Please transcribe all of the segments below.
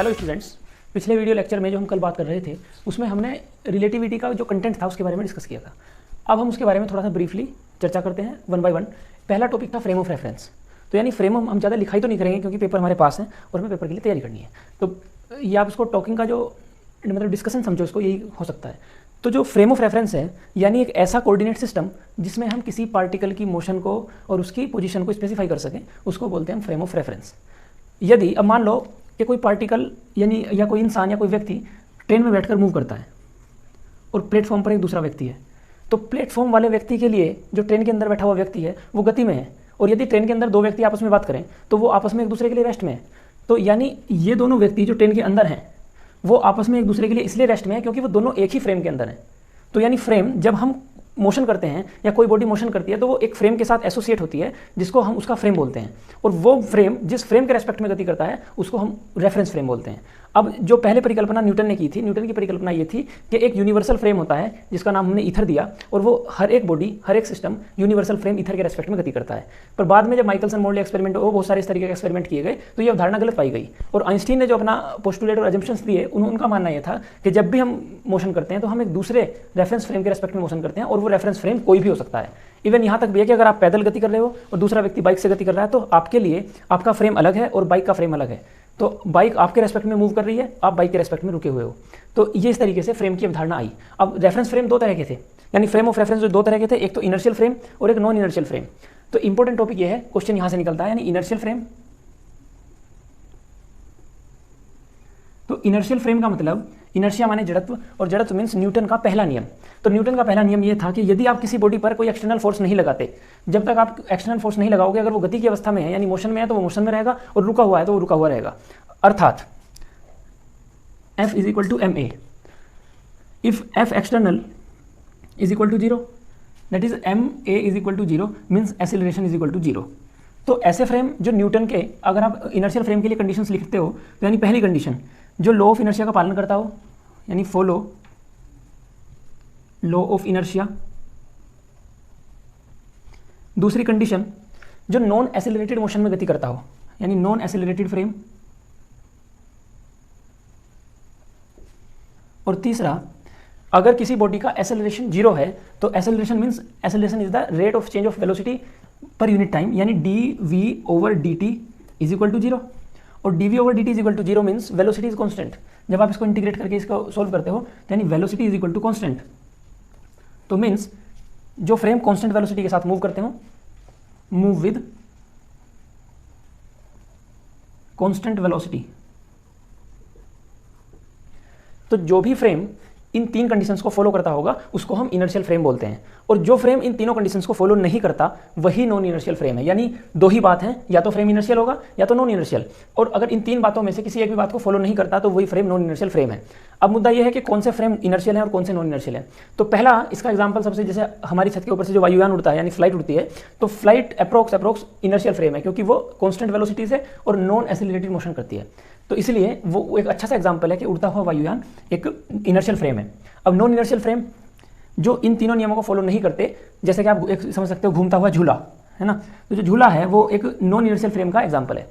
Hello students, पिछले video lecture में जो हम कल बात कर रहे थे उसमें हमने रिलेटिविटी का जो कंटेंट था उसके बारे में डिस्कस किया था। अब हम उसके बारे में थोड़ा सा ब्रीफली चर्चा करते हैं वन बाय वन। पहला टॉपिक था फ्रेम ऑफ रेफरेंस। तो यानी फ्रेम हम ज़्यादा लिखाई तो नहीं करेंगे क्योंकि पेपर हमारे पास है और हमें पेपर के लिए तैयारी करनी है। तो ये आप इसको टॉकिंग का जो मतलब डिस्कशन समझो, इसको यही हो सकता है। तो जो फ्रेम ऑफ रेफरेंस है यानी एक ऐसा कोऑर्डिनेट सिस्टम जिसमें हम किसी पार्टिकल की मोशन को और उसकी पोजीशन को स्पेसिफाई कर सकें, उसको बोलते हैं हम फ्रेम ऑफ रेफरेंस। यदि अब मान लो कि कोई पार्टिकल यानी या कोई इंसान या कोई व्यक्ति ट्रेन में बैठकर मूव करता है और प्लेटफॉर्म पर एक दूसरा व्यक्ति है, तो प्लेटफॉर्म वाले व्यक्ति के लिए जो ट्रेन के अंदर बैठा हुआ व्यक्ति है वो गति में है, और यदि ट्रेन के अंदर दो व्यक्ति आपस में बात करें तो वो आपस में एक दूसरे के लिए रेस्ट में है। तो यानी ये दोनों व्यक्ति जो ट्रेन के अंदर हैं वो आपस में एक दूसरे के लिए इसलिए रेस्ट में है क्योंकि वो दोनों एक ही फ्रेम के अंदर हैं। तो यानी फ्रेम जब हम मोशन करते हैं या कोई बॉडी मोशन करती है तो वो एक फ्रेम के साथ एसोसिएट होती है जिसको हम उसका फ्रेम बोलते हैं, और वो फ्रेम जिस फ्रेम के रेस्पेक्ट में गति करता है उसको हम रेफरेंस फ्रेम बोलते हैं। अब जो पहले परिकल्पना न्यूटन ने की थी, न्यूटन की परिकल्पना ये थी कि एक यूनिवर्सल फ्रेम होता है जिसका नाम हमने ईथर दिया, और वो हर एक बॉडी हर एक सिस्टम यूनिवर्सल फ्रेम ईथर के रेस्पेक्ट में गति करता है। पर बाद में जब माइकलसन मोर्ले एक्सपेरिमेंट वो बहुत सारे इस तरीके के एक्सपेरिमेंट किए गए तो ये अवधारणा गलत पाई गई, और आइंस्टीन ने जो अपना पोस्टुलेट और अजम्पशंस दिए उनका मानना ये था कि जब भी हम मोशन करते हैं तो हम एक दूसरे रेफरेंस फ्रेम के रेस्पेक्ट में मोशन करते हैं, और वो रेफरेंस फ्रेम कोई भी हो सकता है। इवन यहाँ तक भी है कि अगर आप पैदल गति कर रहे हो और दूसरा व्यक्ति बाइक से गति कर रहा है तो आपके लिए आपका फ्रेम अलग है और बाइक का फ्रेम अलग है। तो बाइक आपके रेस्पेक्ट में मूव कर रही है, आप बाइक के रेस्पेक्ट में रुके हुए हो। तो ये इस तरीके से फ्रेम की अवधारणा आई। अब रेफरेंस फ्रेम दो तरह के थे, यानी फ्रेम ऑफ रेफरेंस जो दो तरह के थे, एक तो इनर्शियल फ्रेम और एक नॉन इनर्शियल फ्रेम। तो इंपॉर्टेंट टॉपिक ये है, क्वेश्चन यहाँ से निकलता है, यानी इनर्शियल फ्रेम। तो इनर्शियल फ्रेम का मतलब इनर्शिया माने जड़त्व, और जड़त्व मीन्स न्यूटन का पहला नियम। तो न्यूटन का पहला नियम ये था कि यदि आप किसी बॉडी पर कोई एक्सटर्नल फोर्स नहीं लगाते, जब तक आप एक्सटर्नल फोर्स नहीं लगाओगे, अगर वो गति की अवस्था में है यानी मोशन में है तो वो मोशन में रहेगा, और रुका हुआ है तो वो रुका हुआ रहेगा। अर्थात F is equal to ma। If F external is equal to 0, that is ma is equal to 0 means acceleration is equal to 0। तो ऐसे फ्रेम जो न्यूटन के, अगर आप इनर्शियल फ्रेम के लिए कंडीशंस लिखते हो तो यानी पहली कंडीशन जो लॉ ऑफ इनर्शिया का पालन करता हो, यानी फॉलो लॉ ऑफ इनर्शिया। दूसरी कंडीशन जो नॉन एसेलरेटेड मोशन में गति करता हो, यानी नॉन एसेलरेटेड फ्रेम। और तीसरा, अगर किसी बॉडी का एसेलरेशन 0 है तो acceleration means acceleration is the rate of change of velocity per unit time, यानी dv/dt इज इक्वल टू 0। और dv/dt is equal to 0 means velocity is constant. जब आप इसको इंटीग्रेट करके इसको सॉल्व करते हो तो यानी velocity is equal to constant. तो मीन्स जो फ्रेम कांस्टेंट वेलोसिटी के साथ मूव करते हो, मूव विद कांस्टेंट वेलोसिटी। तो जो भी फ्रेम इन तीन कंडीशंस को फॉलो करता होगा उसको हम इनर्शियल फ्रेम बोलते हैं, और जो फ्रेम इन तीनों कंडीशंस को फॉलो नहीं करता वही नॉन इनर्शियल फ्रेम है। यानी दो ही बात है, या तो फ्रेम इनर्शियल होगा या तो नॉन इनर्शियल, और अगर इन तीन बातों में से किसी एक भी बात को फॉलो नहीं करता तो वही फ्रेम नॉन इनर्शियल फ्रेम है। अब मुद्दा यह है कि कौन से फ्रेम इनर्शियल है और कौन से नॉन इनर्शियल है। तो पहला इसका एग्जाम्पल सबसे, जैसे हमारी छत के ऊपर से जो वायुयान उड़ता है यानी फ्लाइट उड़ती है, तो फ्लाइट अप्रोक्स इनर्शियल फ्रेम है क्योंकि वो कॉन्स्टेंट वेलोसिटी से और नॉन एसेलरेटेड मोशन करती है। तो इसलिए वो एक अच्छा सा एग्जाम्पल है कि उड़ता हुआ वायुयान एक इनर्शियल फ्रेम है। अब नॉन इनर्शियल फ्रेम जो इन तीनों नियमों को फॉलो नहीं करते, जैसे कि आप एक समझ सकते हो घूमता हुआ झूला, है ना। तो जो झूला है वो एक नॉन इनर्शियल फ्रेम का एग्जाम्पल है।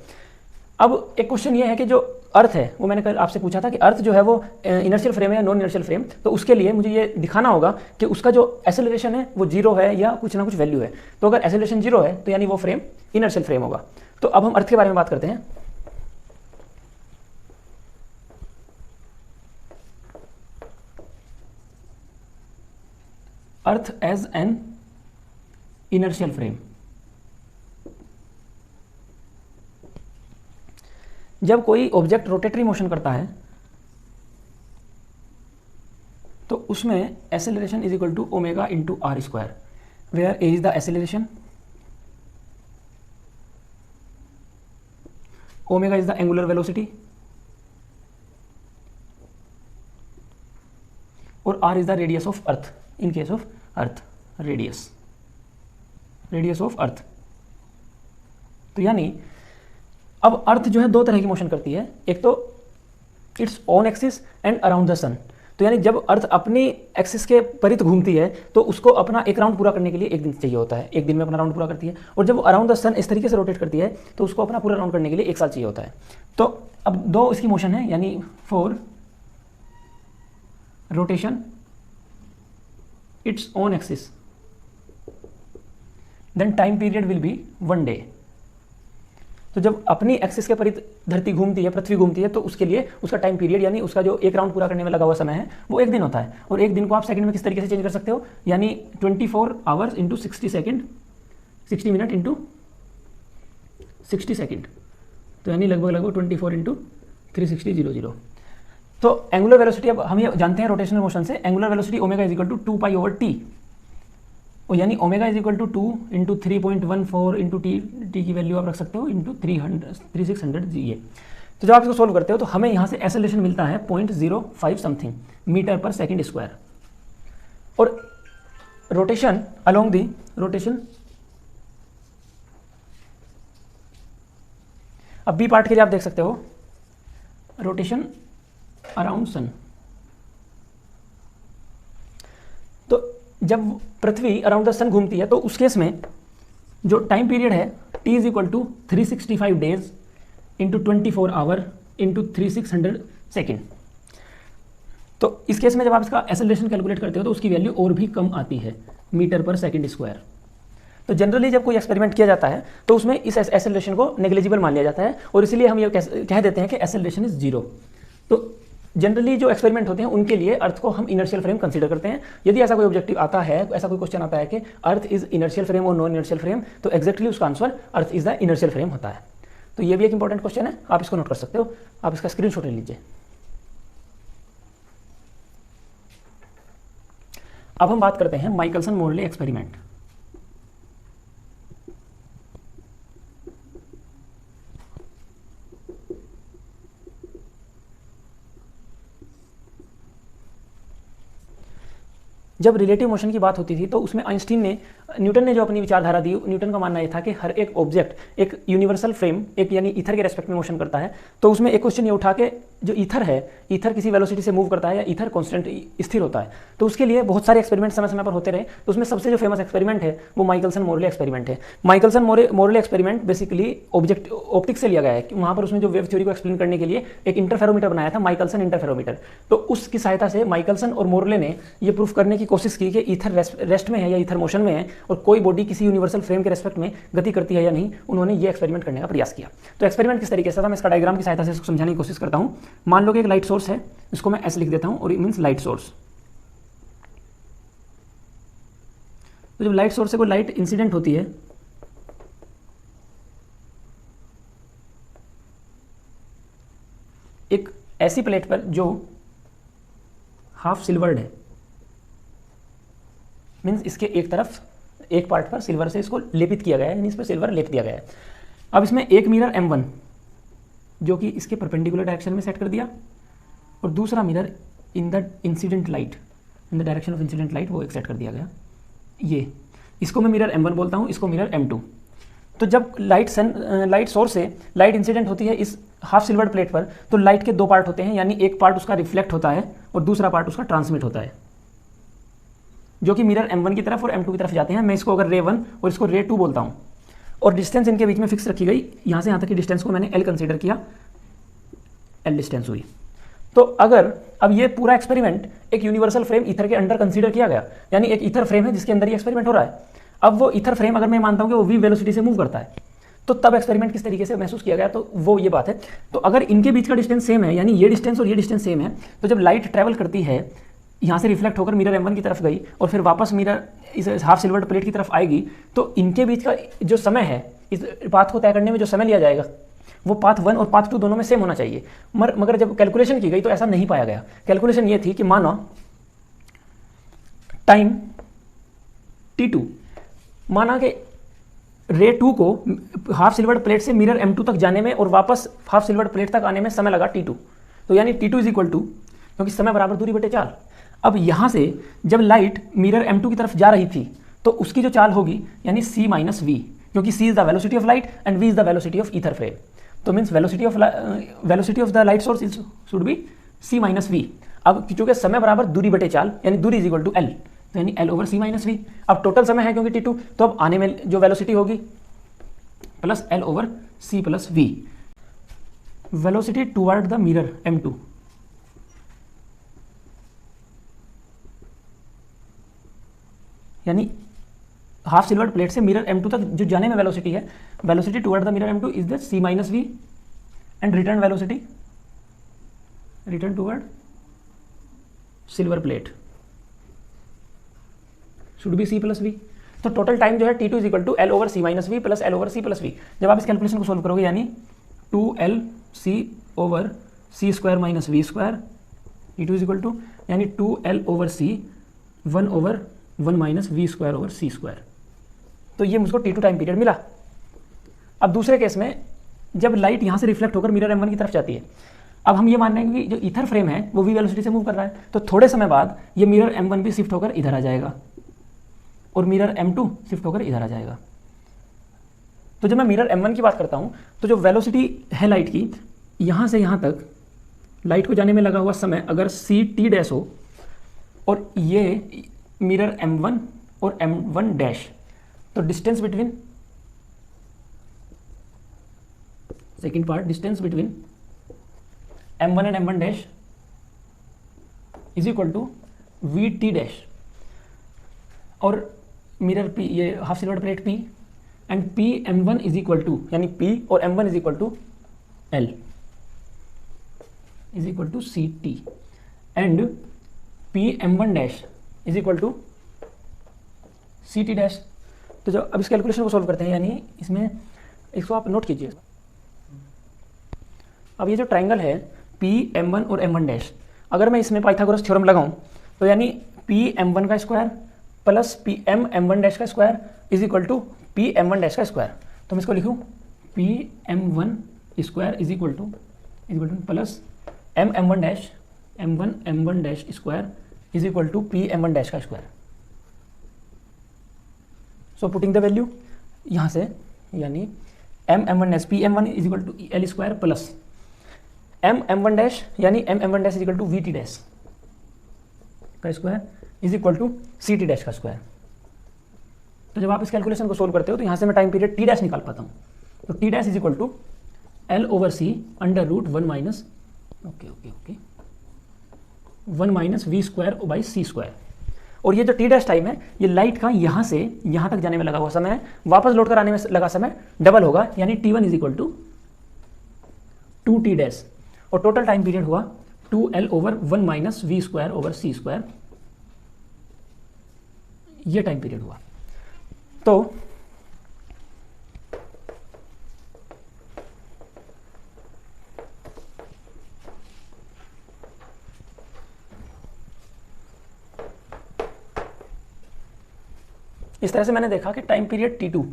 अब एक क्वेश्चन ये है कि जो अर्थ है, वो मैंने कल आपसे पूछा था कि अर्थ जो है वो इनर्शियल फ्रेम है या नॉन इनर्शियल फ्रेम, तो उसके लिए मुझे ये दिखाना होगा कि उसका जो एसेलरेशन है वो 0 है या कुछ ना कुछ वैल्यू है। तो अगर एसेलरेशन 0 है तो यानी वो फ्रेम इनर्शियल फ्रेम होगा। तो अब हम अर्थ के बारे में बात करते हैं। Earth as an inertial frame. जब कोई ऑब्जेक्ट रोटेटरी मोशन करता है तो उसमें acceleration is equal to omega into r square, where a is the acceleration, omega is the angular velocity, और r is the radius of Earth in case of Earth, radius of Earth. तो यानी अब अर्थ जो है दो तरह की motion करती है, एक तो its own axis and around the sun. तो यानी जब अर्थ अपनी एक्सिस के परित घूमती है तो उसको अपना एक राउंड पूरा करने के लिए एक दिन चाहिए होता है, एक दिन में अपना राउंड पूरा करती है। और जब अराउंड द सन इस तरीके से रोटेट करती है तो उसको अपना पूरा राउंड करने के लिए एक साल चाहिए होता है। तो अब दो इसकी मोशन है, यानी for rotation its own axis then time period will be 1 day. तो जब अपनी एक्सिस के परित धरती घूमती है, पृथ्वी घूमती है, तो उसके लिए उसका टाइम पीरियड यानी उसका जो एक राउंड पूरा करने में लगा हुआ समय है वो एक दिन होता है। और एक दिन को आप सेकंड में किस तरीके से चेंज कर सकते हो, यानी 24 hours into 60 second, 60 minute into 60 second, तो यानी लगभग 24 इंटू 360 तो एंगुलर वेलोसिटी, अब हम ये जानते हैं रोटेशनल मोशन से, angular velocity omega is equal to 2 pi over T, और यानी omega is equal to 2 into 3.14 into T की वैल्यू आप रख सकते हो इंटू 3600 जी। तो जब आप इसको सोल्व करते हो तो हमें यहाँ से एक्सेलरेशन मिलता है 0.05 समथिंग मीटर पर सेकेंड स्क्वायर, और रोटेशन अलोंग दी रोटेशन, अब बी पार्ट के लिए आप देख सकते हो रोटेशन अराउंड सन। तो जब पृथ्वी अराउंड द सन घूमती है तो उस केस में जो टाइम पीरियड है t is equal to 365 days into 24 hour into 3600 second. तो इस केस में जब आप इसका एक्सेलरेशन कैलकुलेट करते हो तो उसकी वैल्यू और भी कम आती है, मीटर पर सेकेंड स्क्वायर। तो जनरली जब कोई एक्सपेरिमेंट किया जाता है तो उसमें इस एक्सेलरेशन को नेग्लिजिबल मान लिया जाता है, और इसलिए हम ये कह देते हैं कि एक्सेलरेशन इज 0। तो जनरली जो एक्सपेरिमेंट होते हैं उनके लिए अर्थ को हम इनर्शियल फ्रेम कंसीडर करते हैं। यदि ऐसा कोई ऑब्जेक्टिव आता है, ऐसा कोई क्वेश्चन आता है कि अर्थ इज इनर्शियल फ्रेम और नॉन इनर्शियल फ्रेम, तो एक्जैक्टली उसका answer earth is the inertial frame होता है। तो ये भी एक इंपॉर्टेंट क्वेश्चन है, आप इसको नोट कर सकते हो, आप इसका स्क्रीनशॉट ले लीजिए। अब हम बात करते हैं माइकलसन मोरले एक्सपेरिमेंट। जब रिलेटिव मोशन की बात होती थी तो उसमें आइंस्टीन ने, न्यूटन ने जो अपनी विचारधारा दी, न्यूटन का मानना यह था कि हर एक ऑब्जेक्ट एक यूनिवर्सल फ्रेम, एक यानी ईथर के रेस्पेक्ट में मोशन करता है। तो उसमें एक क्वेश्चन ये उठा के जो ईथर है, ईथर किसी वेलोसिटी से मूव करता है या ईथर कांस्टेंट स्थिर होता है, तो उसके लिए बहुत सारे एक्सपेरिमेंट समय समय पर होते रहे। तो उसमें सबसे जो फेमस एक्सपेरिमेंट है वो माइकलसन मोरले एक्सपेरिमेंट है। Michelson Morley experiment basically object optics से लिया गया है कि वहाँ पर उसमें जो वेव थ्योरी को एक्सप्लेन करने के लिए एक इंटरफेरोमीटर बनाया था, माइकलसन इंटरफेरोमीटर। तो उसकी सहायता से माइकलसन और मोरले ने ये प्रूफ करने की कोशिश की कि ईथर रेस्ट में है या ईथर मोशन में है, और कोई बॉडी किसी यूनिवर्सल फ्रेम के रेस्पेक्ट में गति करती है या नहीं। उन्होंने ये एक्सपेरिमेंट करने का प्रयास किया। तो एक्सपेरिमेंट किस तरीके से था, मैं इसका डायग्राम की सहायता से इसको समझाने की कोशिश करता हूं। मान लो कि एक लाइट सोर्स है, इसको मैं ऐसे लिख देता हूं, और इट मींस लाइट सोर्स। तो जब लाइट सोर्स से कोई लाइट इंसिडेंट होती है एक ऐसी प्लेट पर जो हाफ सिल्वर्ड है, मीन्स इसके एक तरफ एक पार्ट पर सिल्वर से इसको लेपित किया गया है, यानी इस पर सिल्वर लेप दिया गया है। अब इसमें एक मिरर M1 जो कि इसके परपेंडिकुलर डायरेक्शन में सेट कर दिया, और दूसरा mirror in the incident light, in the direction of incident light, वो एक सेट कर दिया गया। ये इसको मैं मिरर M1 बोलता हूँ, इसको मिरर M2। तो जब लाइट सोर्स से लाइट इंसिडेंट होती है इस हाफ सिल्वर्ड प्लेट पर, तो लाइट के दो पार्ट होते हैं, यानी एक पार्ट उसका रिफ्लेक्ट होता है और दूसरा पार्ट उसका ट्रांसमिट होता है, जो कि मिरर M1 की तरफ और M2 की तरफ जाते हैं। मैं इसको अगर रे 1 और इसको रे 2 बोलता हूँ, और डिस्टेंस इनके बीच में फिक्स रखी गई, यहाँ से यहाँ तक की डिस्टेंस को मैंने L कंसीडर किया, L डिस्टेंस हुई। तो अगर अब ये पूरा एक्सपेरिमेंट एक यूनिवर्सल फ्रेम ईथर के अंडर कंसीडर किया गया, यानी एक ईथर फ्रेम है जिसके अंदर ये एक्सपेरिमेंट हो रहा है। अब वो ईथर फ्रेम अगर मैं मानता हूँ कि वो v वेलोसिटी से मूव करता है, तो तब एक्सपेरिमेंट किस तरीके से महसूस किया गया, तो वो ये बात है। तो अगर इनके बीच का डिस्टेंस सेम है, यानी ये डिस्टेंस और ये डिस्टेंस सेम है, तो जब लाइट ट्रैवल करती है, यहाँ से रिफ्लेक्ट होकर मिरर M1 की तरफ गई और फिर वापस मिरर इस हाफ सिल्वर्ड प्लेट की तरफ आएगी, तो इनके बीच का जो समय है, इस पाथ को तय करने में जो समय लिया जाएगा, वो पाथ 1 और पाथ 2 दोनों में सेम होना चाहिए। मगर जब कैलकुलेशन की गई तो ऐसा नहीं पाया गया। कैलकुलेशन ये थी कि मानो टाइम T2, माना कि रे 2 को हाफ सिल्वर्ड प्लेट से मिरर M2 तक जाने में और वापस हाफ सिल्वर्ड प्लेट तक आने में समय लगा T2। तो यानी T2 इज इक्वल टू, क्योंकि समय बराबर दूरी बटे चाल। अब यहाँ से जब लाइट मिरर M2 की तरफ जा रही थी तो उसकी जो चाल होगी यानी c माइनस वी, क्योंकि c is the velocity of light and v is the velocity of ether frame. तो means velocity of the light source should be c minus we. अब चूंकि समय बराबर दूरी बटे चाल, यानी दूरी इज इक्वल टू एल, तो यानी L over C minus we. अब टोटल समय है क्योंकि t2, तो अब आने में जो वेलोसिटी होगी plus L over C plus V. Velocity toward the mirror m2, यानी हाफ सिल्वर प्लेट से मिरर m2 तक जो जाने में वेलोसिटी है, velocity toward the mirror m2 is the c minus V, and return velocity return toward silver plate should be c plus V. तो total time जो है t2 is equal to L over C minus V plus L over C plus we. जब आप इस calculation को solve करोगे यानी 2l c over C square minus V square, t2 is equal to यानी 2l over c 1 over 1 minus V square over C square. तो ये मुझको t2 टाइम पीरियड मिला। अब दूसरे केस में जब लाइट यहाँ से रिफ्लेक्ट होकर मिरर m1 की तरफ जाती है, अब हम ये मान रहे हैं कि जो ईथर फ्रेम है वो v वेलोसिटी से मूव कर रहा है, तो थोड़े समय बाद ये मिरर m1 भी शिफ्ट होकर इधर आ जाएगा और मिरर m2 शिफ्ट होकर इधर आ जाएगा। तो जब मैं मिरर m1 की बात करता हूँ तो जो वेलोसिटी है लाइट की, यहाँ से यहाँ तक लाइट को जाने में लगा हुआ समय अगर सी टी डैश हो और ये मिरर m1 और m1 डैश, तो distance between, second part, distance between m1 and m1 dash is equal to V T dash, और मिरर p, ये half silver plate p, and p m1 is equal to, यानी p और m1 is equal to l is equal to C T, and p m1 dash is equal to C T dash. तो जो अब इस calculation को solve करते हैं, यानी इसमें इसको आप नोट कीजिए। अब ये जो ट्राइंगल है p m1 और m1 डैश, अगर मैं इसमें पाइथागोरस थ्योरम लगाऊं तो यानी p m1 का square plus p m m1 dash का square is equal to p m1 dash का स्क्वायर। तो मैं इसको लिखूं p m1 square is equal to plus m1 dash m1 dash square is equal to p m1 dash का square. So putting the value यहाँ से, यानी m1 dash p m1 is equal to l square plus m1 dash, यानी m1 dash is equal to V T dash का square is equal to C T dash का square. तो जब आप इस कैलकुलेशन को सोल्व करते हो तो यहाँ से मैं टाइम पीरियड टी डैश निकाल पाता हूँ। तो T dash is equal to L over C under root 1 minus 1 minus V square by C square. और ये जो टी डैश टाइम है, ये लाइट का यहाँ से यहाँ तक जाने में लगा हुआ समय है, वापस लौट कर आने में लगा समय डबल होगा, यानी t1 is equal to 2t dash, और टोटल टाइम पीरियड हुआ 2l over 1 minus V square over C square. ये टाइम पीरियड हुआ। तो इस तरह से मैंने देखा कि time period t2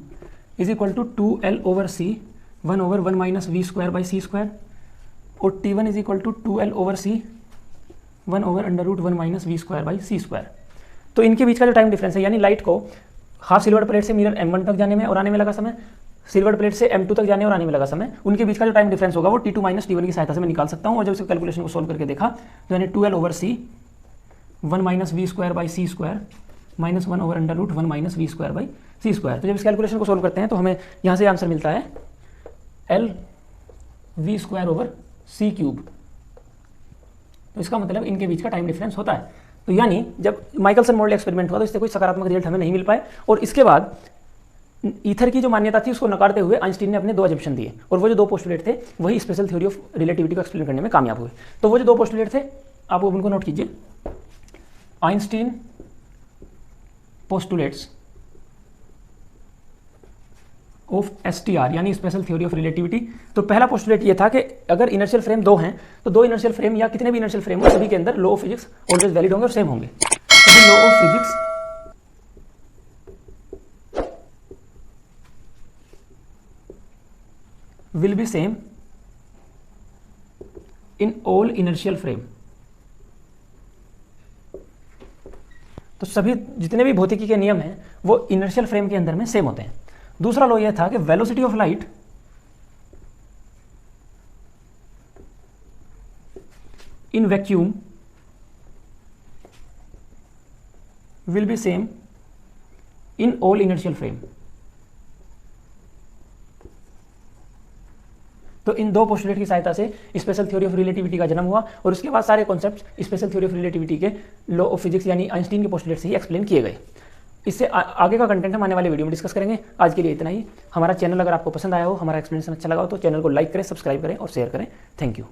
is equal to 2l over c 1 over 1 minus V square by C square, और t1 is equal to 2l over c 1 over under root 1 minus V square by C square. तो इनके बीच का जो time difference है, यानी light को half silver plate से mirror m1 तक जाने में और आने में लगा समय, सिल्वर प्लेट से m2 तक जाने और आने में लगा समय, उनके बीच का जो टाइम डिफरेंस होगा वो t2 माइनस t1 की सहायता से मैं निकाल सकता हूँ। और जब इस कैलकुलेशन को सोल्व करके देखा तो यानी 2l over c 1 minus V square by C square minus 1 over under root 1 minus V square by C square. तो जब इस कैलकुलेशन को सोल्व करते हैं तो हमें यहाँ से आंसर मिलता है एल वी स्क्वायर ओवर सी क्यूब। तो इसका मतलब इनके बीच का टाइम डिफरेंस होता है। तो यानी जब माइकलसन मोडल एक्सपेरिमेंट हुआ तो इससे कोई सकारात्मक रिजल्ट हमें नहीं मिल पाए, और इसके बाद ईथर की जो मान्यता थी उसको नकारते हुए आइंस्टीन ने अपने 2 अजम्पशन दिए, और वो जो 2 पोस्टुलेट थे वही स्पेशल थ्योरी ऑफ रिलेटिविटी को एक्सप्लेन करने में कामयाब हुए। तो वो जो 2 पोस्टुलेट थे आप उनको नोट कीजिए। आइंस्टीन पोस्टुलेट्स ऑफ एसटीआर यानी स्पेशल थ्योरी ऑफ रिलेटिविटी। तो पहला पोस्टुलेट ये था कि अगर इनर्शियल फ्रेम 2 हैं तो 2 इनर्शियल फ्रेम या कितने भी इनर्शियल फ्रेम हो सभी के अंदर law of physics always valid होंगे और सेम होंगे। तो law of physics will be same in all inertial frame. तो सभी जितने भी भौतिकी के नियम हैं वो इनर्शियल फ्रेम के अंदर में सेम होते हैं। दूसरा लॉ यह था कि velocity of light in vacuum will be same in all inertial frame। तो इन दो पोस्टुलेट की सहायता से स्पेशल थ्योरी ऑफ रिलेटिविटी का जन्म हुआ और उसके बाद सारे concepts special theory of relativity के लॉ ऑफ फिजिक्स यानी आइंस्टीन के पोस्टुलेट से ही एक्सप्लेन किए गए। इससे आगे का कंटेंट हम आने वाले वीडियो में डिस्कस करेंगे। आज के लिए इतना ही। हमारा चैनल अगर आपको पसंद आया हो, हमारा एक्सप्लेनेशन अच्छा लगा हो तो चैनल को लाइक करें, सब्सक्राइब करें और शेयर करें। Thank you.